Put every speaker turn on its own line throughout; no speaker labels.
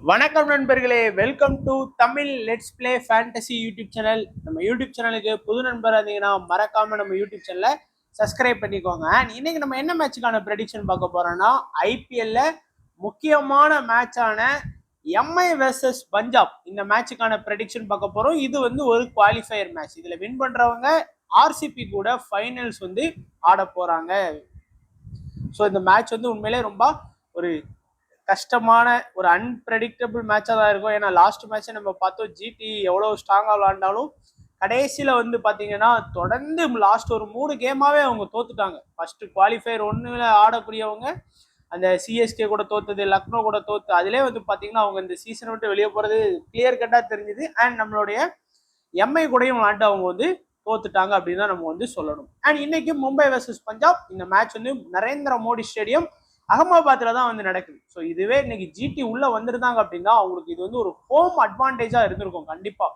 வணக்கம் நண்பர்களே, welcome to Tamil let's play fantasy YouTube channel. நம்ம யூடியூப் சேனலுக்கு புது நண்பர் இருந்தீங்கன்னா மறக்காம நம்ம யூடியூப் சேனலை சப்ஸ்கிரைப் பண்ணிக்கோங்க. இன்னைக்கு நம்ம என்ன மேட்சுக்கான ப்ரெடிக்ஷன் பார்க்க போறோம்னா, ஐபிஎல்ல முக்கியமான மேட்சான எம்ஐ வெர்சஸ் பஞ்சாப் இந்த மேட்சுக்கான ப்ரெடிக்ஷன் பார்க்க போறோம். இது ஒரு குவாலிஃபயர் மேட்ச். இதுல வின் பண்றவங்க ஆர்சிபி கூட ஃபைனல்ஸ் ஆட போறாங்க. ஸோ இந்த மேட்ச் உண்மையிலே ரொம்ப ஒரு கஷ்டமான ஒரு அன்பிரடிக்டபிள் மேட்சாக தான் இருக்கும். ஏன்னா லாஸ்ட் மேட்சை நம்ம பார்த்தோம், ஜிடி எவ்வளோ ஸ்ட்ராங்காக விளாண்டாலும் கடைசியில் பார்த்தீங்கன்னா தொடர்ந்து லாஸ்ட் ஒரு 3 கேமாவே அவங்க தோத்துட்டாங்க. ஃபர்ஸ்ட் குவாலிஃபயர் 1ல் ஆடக்கூடியவங்க அந்த சிஎஸ்கே கூட தோத்தது, லக்னோ கூட தோத்து, அதிலே பார்த்தீங்கன்னா அவங்க இந்த சீசனை விட்டு வெளியே போகிறது கிளியர் கட்டாக தெரிஞ்சுது. அண்ட் நம்மளுடைய எம்ஐ கூடயும் விளாண்டு அவங்க தோத்துட்டாங்க அப்படின்னு தான் நம்ம சொல்லணும். அண்ட் இன்னைக்கு மும்பை வெர்சஸ் பஞ்சாப் இந்த மேட்ச் நரேந்திர மோடி ஸ்டேடியம் அகமதாபாத்ல தான் நடக்குது. ஸோ இதுவே இன்னைக்கு ஜிடி உள்ள வந்திருந்தாங்க அப்படின்னா அவங்களுக்கு இது ஒரு ஹோம் அட்வான்டேஜா இருந்திருக்கும் கண்டிப்பா.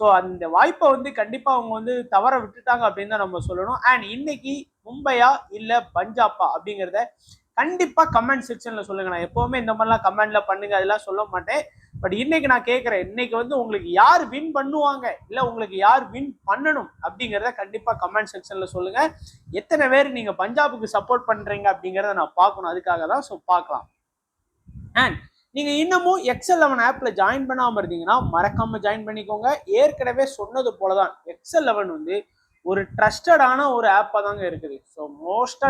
ஸோ அந்த வாய்ப்பை கண்டிப்பா அவங்க தவற விட்டுட்டாங்க அப்படின்னு தான் நம்ம சொல்லணும். அண்ட் இன்னைக்கு மும்பையா இல்ல பஞ்சாப்பா அப்படிங்கிறத கண்டிப்பா கமெண்ட் செக்ஷன்ல சொல்லுங்க. நான் எப்பவுமே இந்த மாதிரிலாம் கமெண்ட்ல பண்ணுங்க அதெல்லாம் சொல்ல மாட்டேன். பட் இன்னைக்கு நான் கேட்கிறேன், இன்னைக்கு உங்களுக்கு யார் வின் பண்ணுவாங்க இல்ல உங்களுக்கு யார் வின் பண்ணணும் அப்படிங்கிறத கண்டிப்பா கமெண்ட் செக்ஷன்ல சொல்லுங்க. எத்தனை பேர் நீங்க பஞ்சாபுக்கு சப்போர்ட் பண்றீங்க அப்படிங்கிறத நான் பார்க்கணும். அதுக்காக தான். ஸோ பார்க்கலாம். அண்ட் நீங்க இன்னமும் XL11 ஆப்ல ஜாயின் பண்ணாம இருந்தீங்கன்னா மறக்காம ஜாயின் பண்ணிக்கோங்க. ஏற்கனவே சொன்னது போலதான் XL11 ஒரு ட்ரஸ்டடான ஒரு ஆப்பா தாங்க இருக்குது. ஸோ மோஸ்டா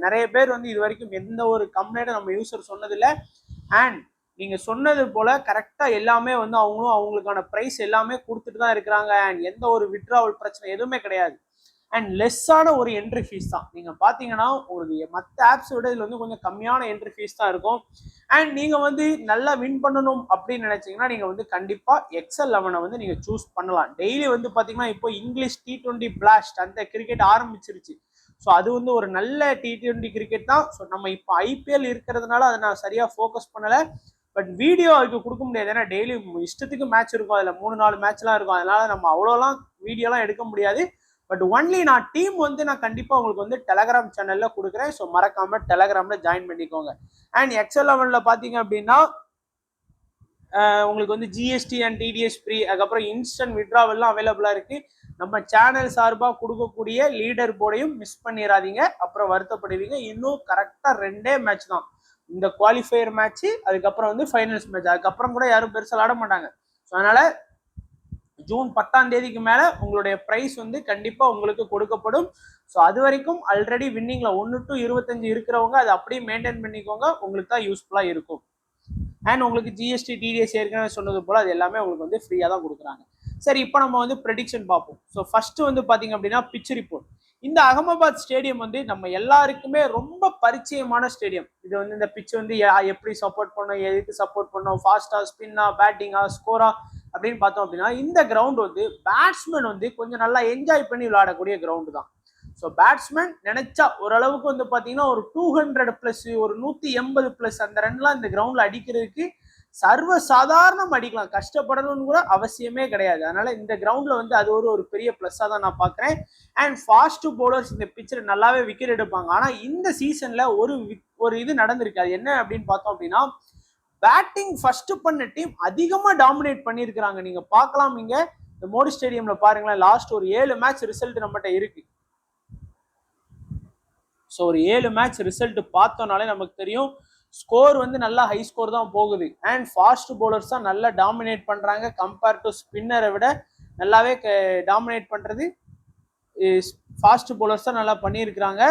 நிறைய பேர் இது வரைக்கும் எந்த ஒரு கம்பெனியோட நம்ம யூசர் சொன்னதில்லை. அண்ட் நீங்க சொன்னது போல கரெக்டா எல்லாமே அவங்களும் அவங்களுக்கான பிரைஸ் எல்லாமே கொடுத்துட்டு தான் இருக்கிறாங்க. அண்ட் எந்த ஒரு விட்ராவல் பிரச்சனை எதுவுமே கிடையாது. அண்ட் லெஸ்ஸான ஒரு என்ட்ரி ஃபீஸ் தான். நீங்க பாத்தீங்கன்னா உங்களுக்கு மற்ற ஆப்ஸ் விட இதுல கொஞ்சம் கம்மியான என்ட்ரி ஃபீஸ் தான் இருக்கும். அண்ட் நீங்க நல்லா வின் பண்ணணும் அப்படின்னு நினைச்சீங்கன்னா நீங்க கண்டிப்பா XL11 நீங்க சூஸ் பண்ணலாம். டெய்லி பாத்தீங்கன்னா இப்போ இங்கிலீஷ் T20 பிளாஸ்ட் அந்த கிரிக்கெட் ஆரம்பிச்சிருச்சு. ஸோ அது ஒரு நல்ல T20 கிரிக்கெட் தான். ஸோ நம்ம இப்போ ஐபிஎல் இருக்கிறதுனால அதை நான் சரியா ஃபோக்கஸ் பண்ணல. பட் வீடியோ அதுக்கு கொடுக்க முடியாது. ஏன்னா டெய்லி இஷ்டத்துக்கு மேட்ச் இருக்கும். அதில் 3-4 மேட்ச்லாம் இருக்கும். அதனால நம்ம அவ்வளோலாம் வீடியோலாம் எடுக்க முடியாது. பட் ஒன்லி நான் டீம் நான் கண்டிப்பாக உங்களுக்கு டெலகிராம் சேனலில் கொடுக்குறேன். ஸோ மறக்காம டெலகிராமில் ஜாயின் பண்ணிக்கோங்க. அண்ட் XL11 பார்த்தீங்க அப்படின்னா உங்களுக்கு ஜிஎஸ்டி அண்ட் டிடிஎஸ் ஃப்ரீ, அதுக்கப்புறம் இன்ஸ்டன்ட் விட்ராவெல்லாம் அவைலபிளாக இருக்குது. நம்ம சேனல் சார்பாக கொடுக்கக்கூடிய லீடர் போர்டையும் மிஸ் பண்ணிடாதீங்க, அப்புறம் வருத்தப்படுவீங்க. இன்னும் கரெக்டாக 2 மேட்ச் தான், இந்த குவாலிஃபயர் மேட்ச், அதுக்கப்புறம் ஃபைனல்ஸ் மேட்ச். அதுக்கப்புறம் கூட யாரும் பெருசாக ஆட மாட்டாங்க. ஸோ அதனால ஜூன் 10ஆம் தேதிக்கு மேல உங்களுடைய பிரைஸ் கண்டிப்பா உங்களுக்கு கொடுக்கப்படும். ஸோ அது வரைக்கும் ஆல்ரெடி வின்னிங்ல 1 to 25 இருக்கிறவங்க அதை அப்படியே மெயின்டைன் பண்ணிக்கோங்க. உங்களுக்கு தான் யூஸ்ஃபுல்லா இருக்கும். அண்ட் உங்களுக்கு ஜிஎஸ்டி டிடிஎஸ் ஏற்கனவே சொன்னது போல அது எல்லாமே உங்களுக்கு ஃப்ரீயா தான் கொடுக்குறாங்க. சரி, இப்போ நம்ம ப்ரெடிக்ஷன் பார்ப்போம். ஸோ ஃபர்ஸ்ட் பாத்தீங்க அப்படின்னா பிச் ரிப்போர்ட். இந்த அகமதாபாத் ஸ்டேடியம் நம்ம எல்லாருக்குமே ரொம்ப பரிச்சயமான ஸ்டேடியம். இது இந்த பிச் எப்படி சப்போர்ட் பண்ணும், எதுக்கு சப்போர்ட் பண்ணும், ஃபாஸ்டா, ஸ்பின்னா, பேட்டிங்கா, ஸ்கோரா அப்படின்னு பார்த்தோம் அப்படின்னா இந்த கிரவுண்ட் பேட்ஸ்மேன் கொஞ்சம் நல்லா என்ஜாய் பண்ணி விளையாடக்கூடிய கிரவுண்டு தான். ஸோ பேட்ஸ்மேன் நினைச்சா ஓரளவுக்கு பார்த்தீங்கன்னா ஒரு 200+, ஒரு 180+ அந்த ரன்லாம் இந்த கிரவுண்ட்ல அடிக்கிறதுக்கு சர்வ சாதாரணம் அடிக்கலாம். கஷ்டப்படணும்னு கூட அவசியமே கிடையாது. அதனால இந்த கிரவுண்ட்ல அது ஒரு பெரிய பிளஸ்ஸா தான் நான் பாக்குறேன். அண்ட் ஃபாஸ்ட் பவுலர்ஸ் இந்த பிச்சில் நல்லாவே விக்கெட் எடுப்பாங்க. ஆனா இந்த சீசன்ல ஒரு இது நடந்திருக்கு. அது என்ன அப்படின்னு பார்த்தோம் அப்படின்னா, பேட்டிங் ஃபர்ஸ்ட் பண்ண டீம் அதிகமா டாமினேட் பண்ணியிருக்கிறாங்க. நீங்க பார்க்கலாம், இங்க இந்த மோடி ஸ்டேடியம்ல பாருங்களேன், லாஸ்ட் ஒரு 7 மேட்ச் ரிசல்ட் நம்மகிட்ட இருக்கு. ஸோ ஒரு 7 மேட்ச் ரிசல்ட் பார்த்தோம்னாலே நமக்கு தெரியும் ஸ்கோர் நல்லா ஹை ஸ்கோர் தான் போகுது. அண்ட் ஃபாஸ்ட் பவுலர்ஸ் தான் நல்லா டாமினேட் பண்றாங்க. கம்பேர் டு ஸ்பின்னரை விட நல்லாவே டாமினேட் பண்றது ஃபாஸ்ட் பவுலர்ஸ் தான் நல்லா பண்ணியிருக்கிறாங்க.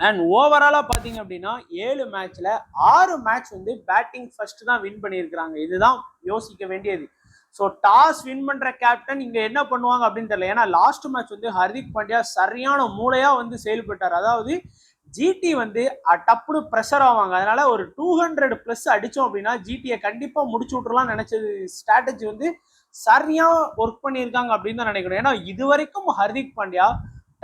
அண்ட் ஓவராலா பாத்தீங்க அப்படின்னா 7 மேட்ச்ல 6 மேட்ச் பேட்டிங் ஃபர்ஸ்ட் தான் வின் பண்ணியிருக்கிறாங்க. இதுதான் யோசிக்க வேண்டியது. ஸோ டாஸ் வின் பண்ற கேப்டன் இங்க என்ன பண்ணுவாங்க அப்படின்னு தெரியல. ஏன்னா லாஸ்ட் மேட்ச் ஹர்திக் பாண்டியா சரியான மூளையா செயல்பட்டார். அதாவது ஜிடி டப்புனு ப்ரெஷர் ஆவாங்க. அதனால ஒரு 200+ அடிச்சோம் அப்படின்னா ஜிடியை கண்டிப்பா முடிச்சு விட்டுறலாம் நினைச்சது ஸ்ட்ராட்டஜி சரியா ஒர்க் பண்ணியிருக்காங்க அப்படின்னு தான் நினைக்கிறேன். ஏன்னா இது வரைக்கும் ஹர்திக் பாண்டியா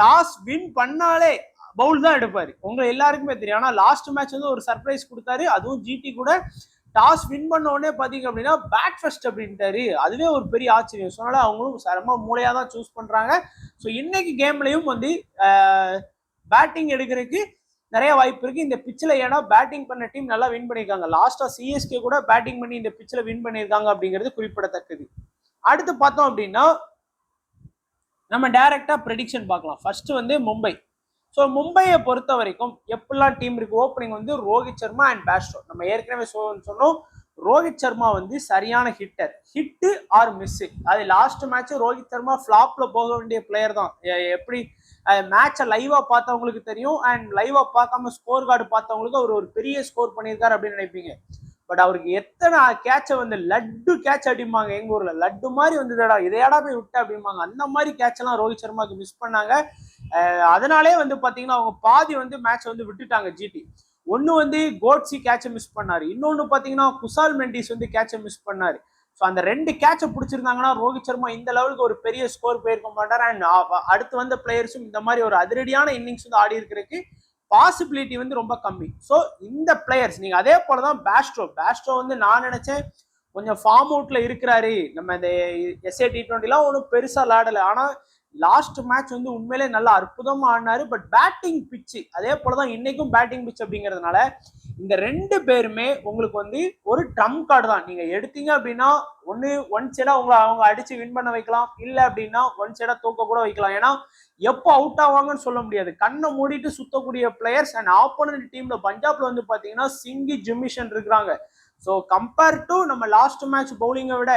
டாஸ் வின் பண்ணாலே பவுல் தான் எடுப்பாரு. உங்க எல்லாருக்குமே தெரியும். ஆனா லாஸ்ட் மேட்ச் ஒரு சர்ப்ரைஸ் கொடுத்தாரு. அதுவும் ஜிடி கூட டாஸ் வின் பண்ண உடனே பாத்தீங்க அப்படின்னா பேட் ஃபர்ஸ்ட் அப்படின்ட்டாரு. அதுவே ஒரு பெரிய ஆச்சரியம். சொன்னால அவங்களும் ரொம்ப மூளையா தான் சூஸ் பண்றாங்க. ஸோ இன்னைக்கு கேம்லயும் பேட்டிங் எடுக்கிறதுக்கு நிறைய வாய்ப்பு இருக்கு இந்த பிச்சில். ஏன்னா பேட்டிங் பண்ண டீம் நல்லா வின் பண்ணியிருக்காங்க. லாஸ்டா சிஎஸ்கே கூட பேட்டிங் பண்ணி இந்த பிச்சில் வின் பண்ணியிருக்காங்க அப்படிங்கிறது குறிப்பிடத்தக்கது. அடுத்து பார்த்தோம் அப்படின்னா நம்ம டைரக்டா ப்ரெடிக்ஷன் பார்க்கலாம். ஃபர்ஸ்ட் வந்து மும்பை. ஸோ மும்பையை பொறுத்த வரைக்கும் எப்படிலாம் டீம் இருக்கு? ஓப்பனிங் வந்து ரோஹித் சர்மா அண்ட் பேஸ்ட்ரோ. நம்ம ஏற்கனவே சொன்னோம் ரோஹித் சர்மா வந்து சரியான ஹிட்டர், ஹிட்டு ஆர் மிஸ். அது லாஸ்ட் மேட்ச் ரோஹித் சர்மா ஃபிளாப்ல போக வேண்டிய பிளேயர் தான். எப்படி மேட்சை லைவா பார்த்தவங்களுக்கு தெரியும், அண்ட் லைவா பார்க்காம ஸ்கோர் கார்டு பார்த்தவங்களுக்கு அவர் ஒரு பெரிய ஸ்கோர் பண்ணியிருக்காரு அப்படின்னு நினைப்பீங்க. பட் அவருக்கு எத்தனை கேட்சை வந்து லட்டு கேட்ச் அடிப்பாங்க, எங்க ஊர்ல லட்டு மாதிரி வந்ததுடா இதையாடா போய் விட்டு அப்படிம்பாங்க. அந்த மாதிரி கேட்ச் எல்லாம் ரோஹித் சர்மாவுக்கு மிஸ் பண்ணாங்க. அதனாலே வந்து பாத்தீங்கன்னா அவங்க பாதி வந்து மேட்ச் வந்து விட்டுட்டாங்க ஜிடி. ஒன்னு வந்து கோட்ஸி கேட்சை மிஸ் பண்ணாரு, இன்னொன்னு பாத்தீங்கன்னா குசால் மெண்டிஸ் வந்து கேட்சை மிஸ் பண்ணாரு. ஸோ அந்த 2 கேட்சை பிடிச்சிருந்தாங்கன்னா ரோஹித் சர்மா இந்த லெவலுக்கு ஒரு பெரிய ஸ்கோர் போயிருக்க மாட்டார். அண்ட் அடுத்து வந்த பிளேயர்ஸும் இந்த மாதிரி ஒரு அதிரடியான இன்னிங்ஸ் வந்து ஆடி இருக்கிறதுக்கு பாசிபிலிட்டி வந்து ரொம்ப கம்மி. ஸோ இந்த பிளேயர்ஸ் நீங்க அதே போலதான் பேஸ்ட்ரோ வந்து நான் நினைச்சேன் கொஞ்சம் ஃபார்ம் அவுட்ல இருக்கிறாரு. நம்ம இந்த SA T20 ஒன்றும் பெருசா விளையாடல, ஆனா லாஸ்ட் மேட்ச் வந்து உண்மையிலே நல்லா அற்புதமா ஆடினாரு. பட் பேட்டிங் பிச்சு அதே போலதான் இன்னைக்கும் பேட்டிங் பிச் அப்படிங்கிறதுனால இந்த 2 பேருமே உங்களுக்கு வந்து ஒரு ட்ரம்ப் கார்டு தான். நீங்க எடுத்தீங்க அப்படின்னா ஒன் சைடா அவங்க அடிச்சு வின் பண்ண வைக்கலாம், இல்ல அப்படின்னா ஒன் சைடா தூக்க கூட வைக்கலாம். ஏன்னா எப்போ அவுட் ஆவாங்கன்னு சொல்ல முடியாது. கண்ணை மூடிட்டு சுத்தக்கூடிய பிளேயர்ஸ். அண்ட் ஆப்போனன்ட் டீம்ல பஞ்சாப்ல வந்து பாத்தீங்கன்னா சிங்கி ஜிமிஷன் இருக்கிறாங்க. ஸோ கம்பேர் டு நம்ம லாஸ்ட் மேட்ச் பவுலிங்கை விட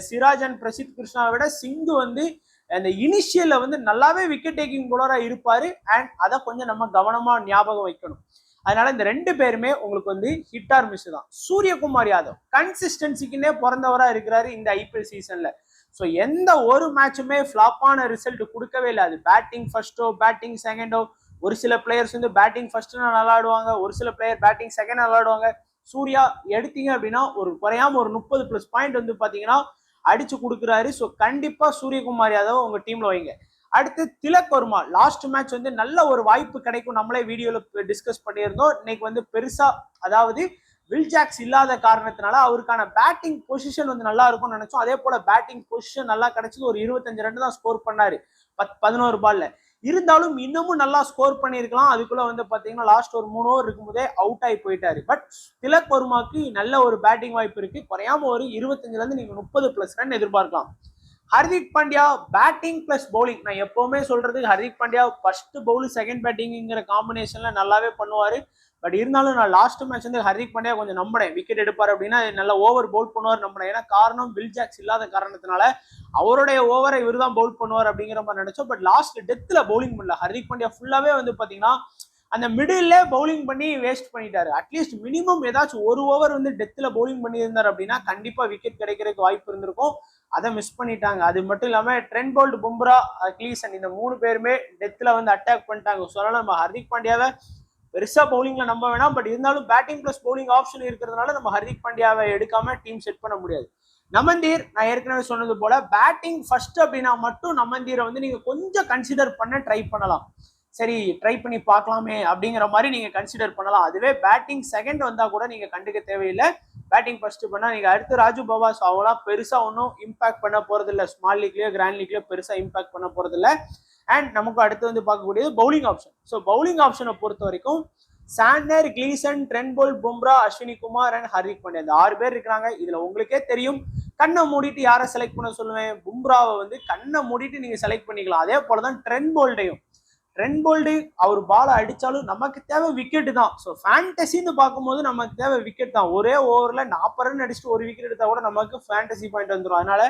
சிராஜ் அண்ட் பிரசித் கிருஷ்ணாவை விட சிங்கு வந்து அந்த இனிஷியல்ல வந்து நல்லாவே விக்கெட் டேக்கிங் போலரா இருப்பாரு. அண்ட் அதை கொஞ்சம் நம்ம கவனமா ஞாபகம் வைக்கணும். அதனால இந்த 2 பேருமே உங்களுக்கு வந்து ஹிட் ஆர் மிஸ் தான். சூரியகுமார் யாதவ் கன்சிஸ்டன்சிக்குன்னே பிறந்தவரா இருக்கிறாரு இந்த IPL சீசன்ல. ஸோ எந்த ஒரு மேட்சுமே ஃபிளாப்பான ரிசல்ட் கொடுக்கவே இல்லை. அது பேட்டிங் ஃபர்ஸ்டோ பேட்டிங் செகண்டோ. ஒரு சில பிளேயர்ஸ் வந்து பேட்டிங் ஃபர்ஸ்ட் நல்லா ஆடுவாங்க, ஒரு சில பிளேயர் பேட்டிங் செகண்ட் நல்லா ஆடுவாங்க. சூர்யா எடுத்தீங்க அப்படின்னா ஒரு குறையாம ஒரு 30+ பாயிண்ட் வந்து பாத்தீங்கன்னா அடிச்சு கொடுக்குறாரு. ஸோ கண்டிப்பா சூரியகுமார் யாதவ் உங்க டீம்ல வைங்க. அடுத்து திலக் வர்மா. லாஸ்ட் மேட்ச் வந்து நல்ல ஒரு வாய்ப்பு கிடைக்கும், நம்மளே வீடியோல டிஸ்கஸ் பண்ணியிருந்தோம். இன்னைக்கு வந்து பெருசா அதாவது வில் ஜாக்ஸ் இல்லாத காரணத்தினால அவருக்கான பேட்டிங் பொசிஷன் வந்து நல்லா இருக்கும்னு நினைச்சோம். அதே போல பேட்டிங் பொசிஷன் நல்லா கிடைச்சது. ஒரு 25 ரன் தான் ஸ்கோர் பண்ணாரு 11 பால்ல. இருந்தாலும் இன்னமும் நல்லா ஸ்கோர் பண்ணியிருக்கலாம். அதுக்குள்ள வந்து பாத்தீங்கன்னா லாஸ்ட் ஒரு 3 ஓவர் இருக்கும்போதே அவுட் ஆகி போயிட்டாரு. பட் திலக் வர்மாக்கு நல்ல ஒரு பேட்டிங் வாய்ப்பு இருக்கு. குறையாம ஒரு 25ல இருந்து நீங்க 30+ ரன் எதிர்பார்க்கலாம். Hardik Pandya batting plus bowling. நான் எப்பவுமே சொல்றது Hardik Pandya first bowl second பேட்டிங்கிற காம்பினேஷன்ல நல்லாவே பண்ணுவாரு. பட் இருந்தாலும் நான் லாஸ்ட் மேட்ச் வந்து ஹர்திக் பாண்டியா கொஞ்சம் நம்பினேன் விக்கெட் எடுப்பார் அப்படின்னா, நல்லா ஓவர் பவுல் பண்ணுவார் நம்பினேன். ஏன்னா காரணம் வில் ஜாக்ஸ் இல்லாத காரணத்தினால அவருடைய ஓவரை இவர் தான் பவுல் பண்ணுவார் அப்படிங்கிற மாதிரி நினைச்சோம். பட் லாஸ்ட் டெத்ல பவுலிங் பண்ணல ஹர்திக் பாண்டியா. ஃபுல்லாவே வந்து பாத்தீங்கன்னா அந்த மிடில் பவுலிங் பண்ணி வேஸ்ட் பண்ணிட்டாரு. அட்லீஸ்ட் மினிமம் ஏதாச்சும் ஒரு ஓவர் வந்து டெத்ல பவுலிங் பண்ணியிருந்தார் அப்படின்னா கண்டிப்பா விக்கெட் கிடைக்கிறதுக்கு வாய்ப்பு இருந்திருக்கும். அதை மிஸ் பண்ணிட்டாங்க. அது மட்டும் இல்லாம ட்ரெண்ட் போல்ட், பும்ரா, கிளீசன் இந்த 3 பேருமே டெத்ல வந்து அட்டாக் பண்ணிட்டாங்க. ஸோ அதனால நம்ம ஹர்திக் பாண்டியாவை பெருசா பவுலிங்ல நம்ப வேணாம். பட் இருந்தாலும் பேட்டிங் பிளஸ் பவுலிங் ஆப்ஷன் இருக்கிறதுனால நம்ம ஹர்திக் பாண்டியாவை எடுக்காம டீம் செட் பண்ண முடியாது. நமந்தீர் நான் ஏற்கனவே சொன்னது போல பேட்டிங் ஃபர்ஸ்ட் அப்படின்னா மட்டும் நமந்தீரை வந்து நீங்க கொஞ்சம் கன்சிடர் பண்ண ட்ரை பண்ணலாம். சரி ட்ரை பண்ணி பார்க்கலாமே அப்படிங்கிற மாதிரி நீங்க கன்சிடர் பண்ணலாம். அதுவே பேட்டிங் செகண்ட் வந்தா கூட நீங்க கண்டுக்க தேவையில்லை. பேட்டிங் ஃபர்ஸ்ட் பண்ணா நீங்க அடுத்து ராஜு பவாஸ் அவங்களாம் பெருசா ஒன்றும் இம்பாக்ட் பண்ண போறது இல்லை. ஸ்மால் லீக்லயோ கிராண்ட் லீக்லயோ பெருசா இம்பாக்ட் பண்ண போறது இல்லை. அண்ட் நமக்கு அடுத்து வந்து பார்க்கக்கூடியது பவுலிங் ஆப்ஷன். ஸோ பவுலிங் ஆப்ஷனை பொறுத்த வரைக்கும் Santner, Gleeson, Trent Boult, Bumrah, Ashwini Kumar and Hardik Pandya இந்த 6 பேர் இருக்கிறாங்க. இதுல உங்களுக்கே தெரியும் கண்ணை மூடிட்டு யாரை செலக்ட் பண்ண சொல்லுவேன், பும்ராவை வந்து கண்ணை மூடிட்டு நீங்க செலக்ட் பண்ணிக்கலாம். அதே போலதான் ட்ரெண்ட் போல்டு அவர் பாலை அடிச்சாலும் நமக்கு தேவை விக்கெட் தான். ஸோ ஃபேண்டசின்னு பார்க்கும்போது நமக்கு தேவை விக்கெட் தான். ஒரே ஓவர்ல 40 ரன் அடிச்சுட்டு ஒரு விக்கெட் எடுத்தா கூட நமக்கு ஃபேண்டசி பாயிண்ட் வந்துடும். அதனால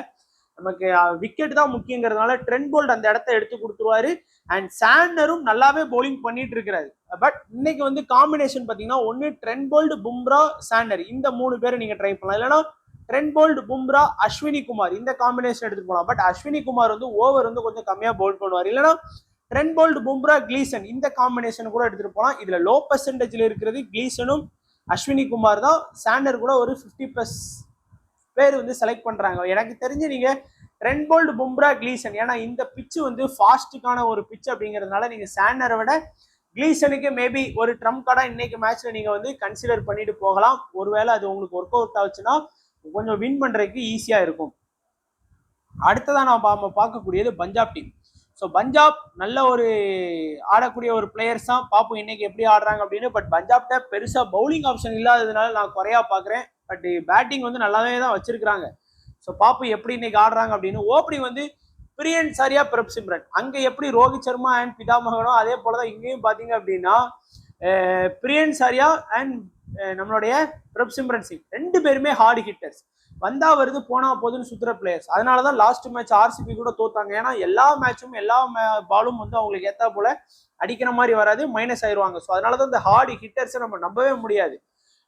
நமக்கு விக்கெட் தான் முக்கியங்கிறதுனால ட்ரெண்ட் போல்ட் அந்த இடத்த எடுத்து கொடுத்துருவாரு. அண்ட் சாண்டரும் நல்லாவே பவுலிங் பண்ணிட்டு இருக்கிறாரு. பட் இன்னைக்கு வந்து காம்பினேஷன் பாத்தீங்கன்னா ஒன்னு ட்ரெண்ட் போல்ட், பும்ரா, சாண்டர் இந்த 3 பேரை நீங்க ட்ரை பண்ணலாம். இல்லைன்னா ட்ரெண்ட் போல்ட், பும்ரா, அஸ்வினி குமார் இந்த காம்பினேஷன் எடுத்துட்டு போகலாம். பட் அஸ்வினி குமார் வந்து ஓவர் வந்து கொஞ்சம் கம்மியா பவுல் பண்ணுவார். இல்லைன்னா ட்ரெண்ட் போல்ட், பும்ரா, கிளீசன் இந்த காம்பினேஷன் கூட எடுத்துட்டு போகலாம். இதுல லோ பெர்சன்டேஜ்ல இருக்கிறது கிளீசனும் அஸ்வினி குமார் தான். சாண்டர் கூட ஒரு 50+ பேர் வந்து செலக்ட் பண்றாங்க. எனக்கு தெரிஞ்சு நீங்க ட்ரெண்ட் போல்ட், பும்ரா, கிளீசன் ஏன்னா இந்த பிச்சு வந்து ஃபாஸ்ட்டுக்கான ஒரு பிச் அப்படிங்கிறதுனால நீங்க சாண்டரை விட கிளீசனுக்கு மேபி ஒரு ட்ரம்ப் கார்டா இன்னைக்கு மேட்ச்ல நீங்க வந்து கன்சிடர் பண்ணிட்டு போகலாம். ஒருவேளை அது உங்களுக்கு ஒர்க் அவுட் ஆச்சுன்னா கொஞ்சம் வின் பண்றதுக்கு ஈஸியா இருக்கும். அடுத்ததான் நம்ம பார்க்கக்கூடியது பஞ்சாப் டீம். ஸோ பஞ்சாப் நல்ல ஒரு ஆடக்கூடிய ஒரு பிளேயர்ஸ் தான். பார்ப்போம் இன்னைக்கு எப்படி ஆடுறாங்க அப்படின்னு. பட் பஞ்சாப்ட பெருசா பவுலிங் ஆப்ஷன் இல்லாததுனால நான் குறையா பாக்குறேன். பட் பேட்டிங் வந்து நல்லாவே தான் வச்சிருக்காங்க. ஸோ பார்ப்போம் எப்படி இன்னைக்கு ஆடுறாங்க அப்படின்னு. ஓப்பனிங் வந்து பிரியன் சாரியா பிரப் சிம்ரன். அங்க எப்படி ரோஹித் சர்மா அண்ட் பிதாமகனோ அதே போலதான் இங்கேயும் பாத்தீங்க அப்படின்னா பிரியன் சாரியா அண்ட் நம்மளுடைய பிரப் சிம்ரன் சிங் 2 பேருமே ஹார்ட் ஹிட்டர்ஸ். வந்தா வருது போனா போதுன்னு சுத்துற பிளேயர்ஸ். அதனாலதான் லாஸ்ட் மேட்ச் ஆர்சிபி கூட தோத்தாங்க. ஏன்னா எல்லா மேட்சும் எல்லா பாலும் வந்து அவங்களுக்கு ஏத்தா போல அடிக்கிற மாதிரி வராது, மைனஸ் ஆயிடுவாங்க. ஸோ அதனாலதான் இந்த ஹார்ட் ஹிட்டர்ஸை நம்ம நம்பவே முடியாது.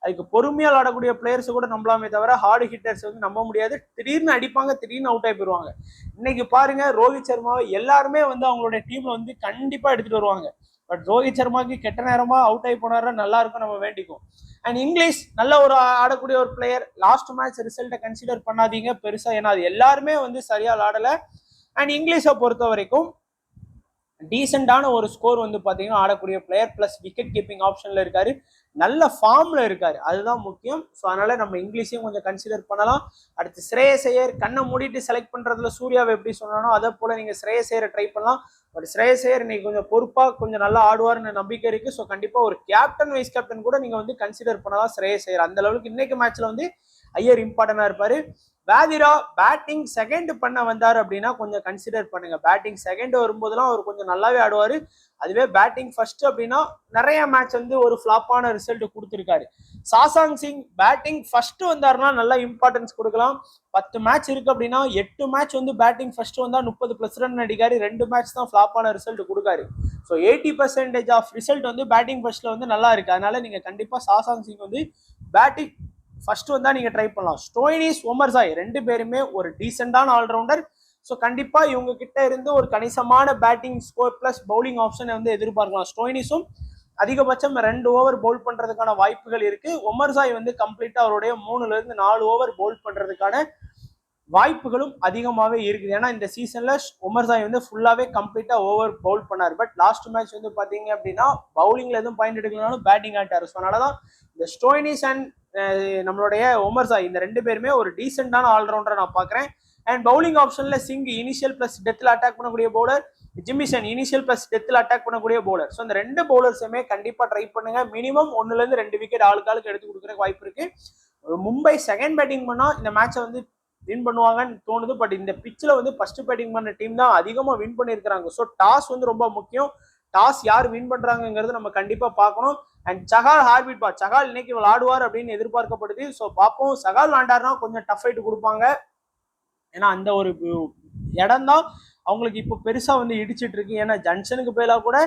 அதுக்கு பொறுமையால் ஆடக்கூடிய பிளேயர்ஸ் கூட நம்பலாமே தவிர ஹார்டு ஹிட்டர்ஸ் வந்து நம்ப முடியாது. திடீர்னு அடிப்பாங்க, திடீர்னு அவுட் ஆகி போயிருவாங்க. இன்னைக்கு பாருங்க ரோஹித் சர்மாவை எல்லாருமே வந்து அவங்களுடைய டீம்ல வந்து கண்டிப்பா எடுத்துட்டு வருவாங்க. பட் ரோஹித் சர்மாக்கு கெட்ட நேரமா அவுட் ஆகி போனாரா நல்லா இருக்கும், நம்ம வேண்டிக்கும். அண்ட் இங்கிலீஷ் நல்ல ஒரு ஆடக்கூடிய ஒரு பிளேயர். லாஸ்ட் மேட்ச் ரிசல்ட்டை கன்சிடர் பண்ணாதீங்க பெருசா, ஏன்னா அது எல்லாருமே வந்து சரியா ஆடல. அண்ட் இங்கிலீஷை பொறுத்த வரைக்கும் டீசெண்டான ஒரு ஸ்கோர் வந்து பாத்தீங்கன்னா ஆடக்கூடிய பிளேயர், பிளஸ் விக்கெட் கீப்பிங் ஆப்ஷன்ல இருக்காரு, நல்ல ஃபார்ம்ல இருக்காரு, அதுதான் முக்கியம். ஸோ அதனால நம்ம இங்கிலீஷையும் கொஞ்சம் கன்சிடர் பண்ணலாம். அடுத்து ஸ்ரேயஸ் ஐயர், கண்ணை மூடிட்டு செலக்ட் பண்றதுல சூர்யாவை எப்படி சொன்னானோ அதே போல நீங்க ஸ்ரேயஸ் ஐயரை ட்ரை பண்ணலாம். பட் ஸ்ரேயஸ் ஐயர் இன்னைக்கு கொஞ்சம் பொறுப்பா கொஞ்சம் நல்லா ஆடுவார்னு நம்பிக்கை இருக்கு. ஸோ கண்டிப்பா ஒரு கேப்டன் வைஸ் கேப்டன் கூட நீங்க வந்து கன்சிடர் பண்ணலாம் ஸ்ரேயஸ் ஐயர். அந்த அளவுக்கு இன்னைக்கு மேட்ச்ல வந்து ஐயர் இம்பார்ட்டன்டா இருப்பாரு. வாதிரா பேட்டிங் செகண்ட் பண்ண வந்தார் அப்படின்னா கொஞ்சம் கன்சிடர் பண்ணுங்க. பேட்டிங் செகண்ட் வரும்போதெல்லாம் அவர் கொஞ்சம் நல்லாவே ஆடுவாரு. அதுவே பேட்டிங் ஃபர்ஸ்ட் அப்படின்னா நிறைய மேட்ச் வந்து ஒரு ஃபிளாப்பான ரிசல்ட் கொடுத்துருக்காரு. சாசாங் சிங் பேட்டிங் ஃபர்ஸ்ட் வந்தாருன்னா நல்லா இம்பார்ட்டன்ஸ் கொடுக்கலாம். 10 மேட்ச் இருக்கு அப்படின்னா 8 மேட்ச் வந்து பேட்டிங் ஃபர்ஸ்ட் வந்தா 30+ ரன் அடிக்காரு. 2 மேட்ச் தான் ஃபிளாப்பான ரிசல்ட் கொடுக்காரு. ஸோ 80% ஆஃப் ரிசல்ட் வந்து பேட்டிங் ஃபர்ஸ்ட்ல வந்து நல்லா இருக்கு. அதனால நீங்க கண்டிப்பா சாசாங் சிங் வந்து பேட்டிங் ஃபர்ஸ்ட் வந்தா நீங்க ட்ரை பண்ணலாம். ஸ்டோயினிஸ், ஒமர்சாய் 2 பேருமே ஒரு டீசென்டான ஆல்ரவுண்டர். ஸோ கண்டிப்பா இவங்க கிட்ட இருந்து ஒரு கணிசமான பேட்டிங் ஸ்கோர் பிளஸ் பவுலிங் ஆப்ஷனை வந்து எதிர்பார்க்கலாம். ஸ்டோயினிஸும் அதிகபட்சம் 2 ஓவர் பவுல் பண்றதுக்கான வாய்ப்புகள் இருக்கு. ஒமர்சாய் வந்து கம்ப்ளீட்டா அவருடைய 3ல இருந்து 4 ஓவர் பவுல் பண்றதுக்கான வாய்ப்புகளும் அதிகமாகவே இருக்குது. ஏன்னா இந்த சீசன்ல ஒமர்சாய் வந்து ஃபுல்லாவே கம்ப்ளீட்டா ஓவர் பவுல் பண்ணார். பட் லாஸ்ட் மேட்ச் வந்து பாத்தீங்க அப்படின்னா பவுலிங்ல எதுவும் பாயிண்ட் எடுக்கலனாலும் பேட்டிங் ஆட்டாரு. ஸோ அதனாலதான் இந்த ஸ்டோயினிஸ் அண்ட் நம்மளுடைய ஒமர்சாய் இந்த 2 பேருமே ஒரு டீசென்டான ஆல்ரவுண்டரை நான் பாக்குறேன். அண்ட் பவுலிங் ஆப்ஷன்ல சிங் இனிஷியல் பிளஸ் டெத்ல அட்டாக் பண்ணக்கூடிய பவுலர், ஜிமிசன் இனிஷியல் பிளஸ் டெத்ல அட்டாக் பண்ணக்கூடிய பவுலர். ஸோ இந்த 2 பவுலர்ஸுமே கண்டிப்பா ட்ரை பண்ணுங்க. மினிமம் 1ல இருந்து 2 விக்கெட் ஆளுக்கு எடுத்து கொடுக்குற வாய்ப்பு இருக்கு. மும்பை செகண்ட் பேட்டிங் பண்ணா இந்த மேட்சை வந்து வின் பண்ணுவாங்கன்னு தோணுது. பட் இந்த பிச்சில் வந்து ஃபர்ஸ்ட் பேட்டிங் பண்ண டீம் தான் அதிகமாக வின் பண்ணியிருக்கிறாங்க. ஸோ டாஸ் வந்து ரொம்ப முக்கியம். டாஸ் யார் வின் பண்றாங்கிறது நம்ம கண்டிப்பா பார்க்கணும். அண்ட் சகால் ஹார்பிட் பால், சகால் இன்னைக்கு விளையாடுவார் அப்படின்னு எதிர்பார்க்கப்படுது. ஸோ பார்ப்போம். சகால் விளையாண்டாருன்னா கொஞ்சம் டஃப் ஃபைட் கொடுப்பாங்க. ஏன்னா அந்த ஒரு இடம் தான் அவங்களுக்கு இப்போ பெருசா வந்து இடிச்சிட்டு இருக்கு. ஏன்னா ஜங்ஷனுக்கு பேலா கூட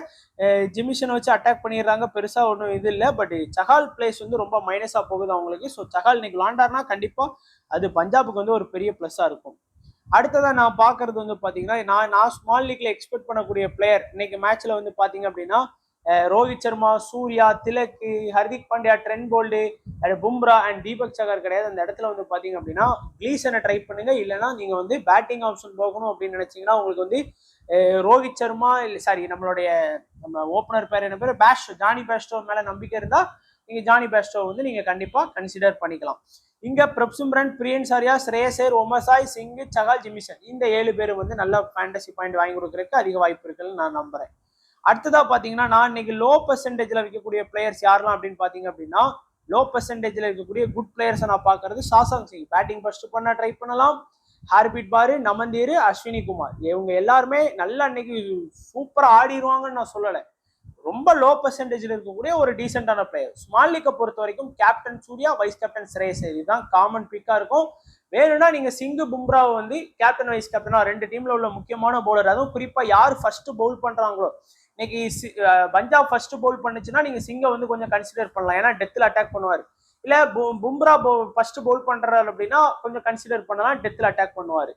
ஜிமிஷனை வச்சு அட்டாக் பண்ணிடுறாங்க. பெருசா ஒன்றும் இது இல்லை. பட் சகால் பிளேஸ் வந்து ரொம்ப மைனஸா போகுது அவங்களுக்கு. ஸோ சகால் இன்னைக்கு விளாண்டாருன்னா கண்டிப்பா அது பஞ்சாபுக்கு வந்து ஒரு பெரிய பிளஸ்ஸா இருக்கும். அடுத்ததான் நான் பாக்குறது வந்து பாத்தீங்கன்னா நான் ஸ்மால் லீக்ல எக்ஸ்பெக்ட் பண்ணக்கூடிய பிளேயர் இன்னைக்கு மேட்ச்ல வந்து பாத்தீங்க அப்படின்னா Rohit Sharma, Surya, Tilak, Hardik Pandya, Trent Boult, Bumrah and Deepak Chahar கிடையாது. அந்த இடத்துல வந்து பாத்தீங்க அப்படின்னா கிளீசனை ட்ரை பண்ணுங்க. இல்லைன்னா நீங்க வந்து பேட்டிங் ஆப்ஷன் போகணும் அப்படின்னு நினைச்சீங்கன்னா உங்களுக்கு வந்து ரோஹித் சர்மா நம்ம ஓப்பனர் பேர் என்ன பேர் ஜானி பேஸ்டோ மேல நம்பிக்கை இருந்தா நீங்க ஜானி பேஸ்டோ வந்து நீங்க கண்டிப்பா கன்சிடர் பண்ணிக்கலாம். இங்க பிரப் சிம்ரன், பிரியன் சாரியா, ஸ்ரேயஸ் ஐயர், ஒமர்சாய், சிங், சகால், ஜிமிசன் இந்த 7 பேர் வந்து நல்ல ஃபேண்டசி பாயிண்ட் வாங்கி கொடுக்கறதுக்கு அதிக வாய்ப்பு இருக்குன்னு நான் நம்புறேன். அடுத்ததா பாத்தீங்கன்னா நான் இன்னைக்கு லோ பெர்சன்டேஜ்ல வைக்கக்கூடிய பிளேயர்ஸ் யாரெல்லாம் அப்படின்னு பாத்தீங்க அப்படின்னா லோ பெர்சன்டேஜ்ல இருக்கக்கூடிய குட் பிளேயர்ஸ் நான் பாக்குறது சாசாங் சிங் பேட்டிங் ஃபர்ஸ்ட் பண்ண ட்ரை பண்ணலாம். ஹார்பிட் பாரு, நமந்தீர், அஸ்வினி குமார் இவங்க எல்லாருமே நல்லா இன்னைக்கு சூப்பரா ஆடிடுவாங்கன்னு நான் சொல்லலை. ரொம்ப லோ பெர்சன்டேஜ்ல இருக்கக்கூடிய ஒரு டீசென்டான பிளேயர். ஸ்மால் லீக்கை பொறுத்த வரைக்கும் கேப்டன் சூர்யா, வைஸ் கேப்டன் ஸ்ரேயஸ் ஐயர் தான் காமன் பிக்கா இருக்கும். வேணும்னா நீங்க சிங்கு, பும்ராவை வந்து கேப்டன் வைஸ் கேப்டனா 2 டீம்ல உள்ள முக்கியமான பவுலர், அதுவும் குறிப்பா யார் ஃபர்ஸ்ட் பவுல் பண்றாங்களோ இன்னைக்கு பஞ்சாப் ஃபர்ஸ்ட் பவுல் பண்ணுச்சுன்னா நீங்க சிங்கை வந்து கொஞ்சம் கன்சிடர் பண்ணலாம். ஏன்னா டெத்ல அட்டாக் பண்ணுவார். இல்ல பும்ரா ஃபர்ஸ்ட் பவுல் பண்றாரு அப்படின்னா கொஞ்சம் கன்சிடர் பண்ணலாம், டெத்ல அட்டாக் பண்ணுவாரு.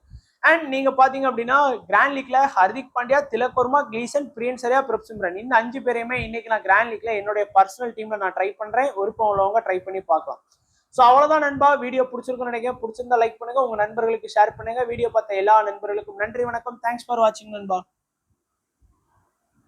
அண்ட் நீங்க பாத்தீங்க அப்படின்னா கிராண்ட் லீக்ல ஹர்திக் பாண்டியா, திலக் வர்மா, கிளீசன், பிரியன் சாரியா, பிரப் சிம்ரன் இந்த 5 பேரையுமே இன்னைக்கு நான் கிராண்ட் லீக்ல என்னுடைய பர்சனல் டீம்ல நான் ட்ரை பண்றேன். விருப்பம் உள்ளவங்க ட்ரை பண்ணி பார்க்கலாம். ஸோ அவ்வளவுதான் நண்பா. வீடியோ பிடிச்சிருக்குன்னு நினைக்கிறேன். பிடிச்சிருந்தா லைக் பண்ணுங்க, உங்க நண்பர்களுக்கு ஷேர் பண்ணுங்க. வீடியோ பார்த்த எல்லா நண்பர்களுக்கும் நன்றி, வணக்கம். தேங்க்ஸ் ஃபார் வாட்சிங் நண்பா.